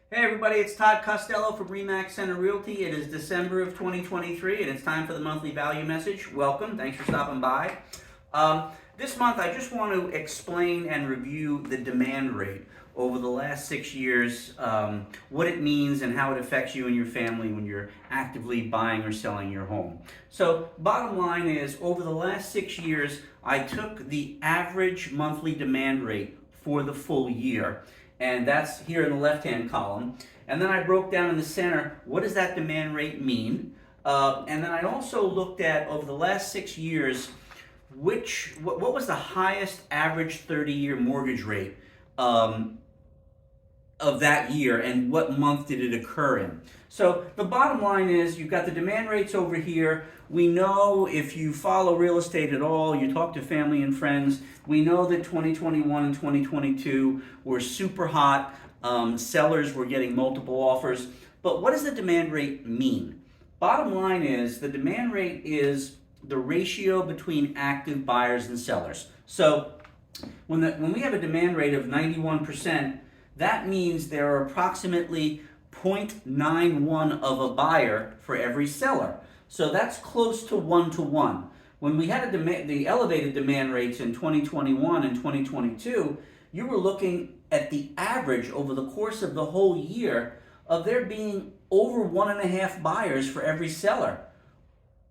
Hey everybody, it's Todd Costello from Remax Center Realty. It is December of 2023 and it's time for the monthly value message. Welcome, thanks for stopping by. This month I just want to explain and review the demand rate over the last 6 years, what it means and how it affects you and your family when you're actively buying or selling your home. So bottom line is, over the last 6 years, I took the average monthly demand rate for the full year, and that's here in the left-hand column. And then I broke down in the center, what does that demand rate mean? And then I also looked at, over the last 6 years, what was the highest average 30-year mortgage rate of that year, and what month did it occur in? So the bottom line is, you've got the demand rates over here. We know, if you follow real estate at all, you talk to family and friends, we know that 2021 and 2022 were super hot. Sellers were getting multiple offers. But what does the demand rate mean? Bottom line is, the demand rate is the ratio between active buyers and sellers. So when we have a demand rate of 91%, that means there are approximately 0.91 of a buyer for every seller. So that's close to 1 to 1. When we had the elevated demand rates in 2021 and 2022, you were looking at the average over the course of the whole year of there being over 1.5 buyers for every seller,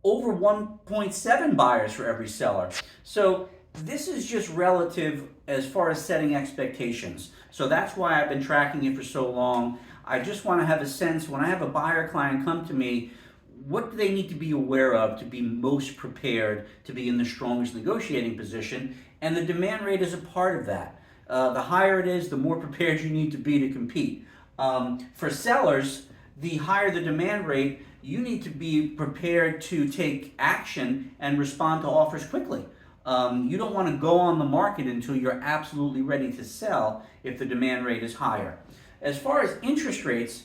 over 1.7 buyers for every seller. So this is just relative as far as setting expectations. So that's why I've been tracking it for so long. I just want to have a sense, when I have a buyer client come to me, what do they need to be aware of to be most prepared to be in the strongest negotiating position? And the demand rate is a part of that. The higher it is, the more prepared you need to be to compete. For sellers, the higher the demand rate, you need to be prepared to take action and respond to offers quickly. You don't want to go on the market until you're absolutely ready to sell if the demand rate is higher. As far as interest rates,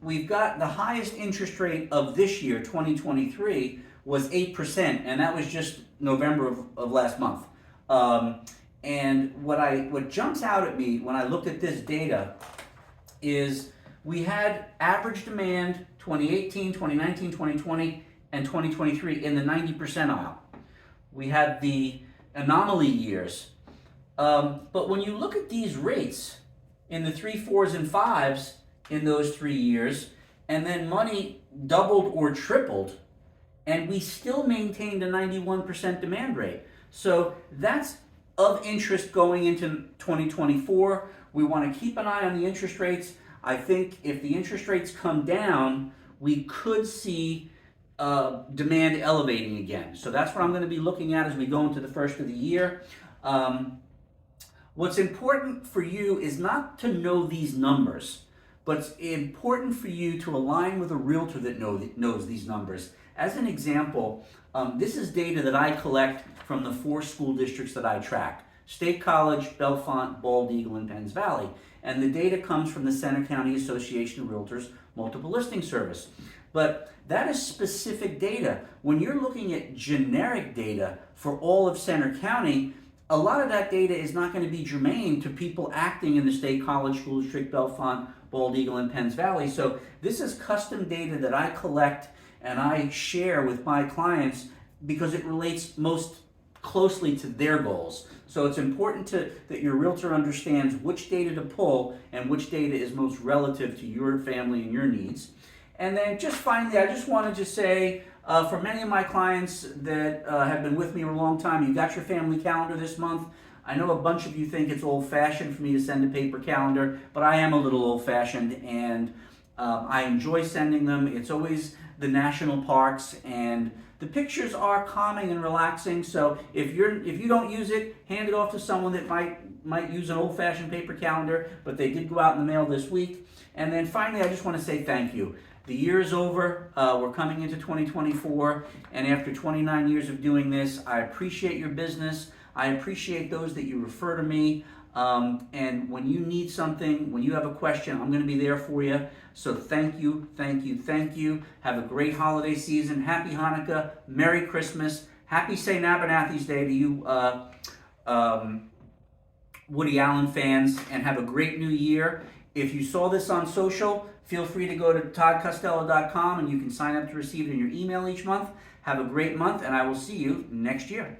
we've got the highest interest rate of this year, 2023, was 8%, and that was just November of last month. And what jumps out at me when I looked at this data is, we had average demand 2018, 2019, 2020, and 2023 in the 90 percentile. We had the anomaly years. But when you look at these rates in the 3, 4s, and 5s in those 3 years, and then money doubled or tripled, and we still maintained a 91% demand rate. So that's of interest going into 2024. We want to keep an eye on the interest rates. I think if the interest rates come down, we could see demand elevating again. So that's what I'm going to be looking at as we go into the first of the year. What's important for you is not to know these numbers, but it's important for you to align with a realtor that knows these numbers. As an example, this is data that I collect from the 4 school districts that I track: State College, Bellefonte, Bald Eagle, and Penns Valley. And the data comes from the Center County Association of Realtors Multiple Listing Service. But that is specific data. When you're looking at generic data for all of Center County, a lot of that data is not going to be germane to people acting in the State College School District, Bellefonte, Bald Eagle, and Penns Valley. So this is custom data that I collect and I share with my clients because it relates most closely to their goals. So it's important that your realtor understands which data to pull and which data is most relative to your family and your needs. And then just finally, I just wanted to say, for many of my clients that have been with me for a long time, you got your family calendar this month. I know a bunch of you think it's old-fashioned for me to send a paper calendar, but I am a little old-fashioned, and I enjoy sending them. It's always the national parks, and the pictures are calming and relaxing. So if you don't use it, hand it off to someone that might use an old-fashioned paper calendar, but they did go out in the mail this week. And then finally, I just want to say thank you. The year is over. We're coming into 2024, and after 29 years of doing this, I appreciate your business. I appreciate those that you refer to me. And when you need something, when you have a question, I'm going to be there for you. So thank you, thank you, thank you. Have a great holiday season. Happy Hanukkah. Merry Christmas. Happy St. Abernathy's Day to you Woody Allen fans, and have a great new year. If you saw this on social, feel free to go to toddcostello.com and you can sign up to receive it in your email each month. Have a great month, and I will see you next year.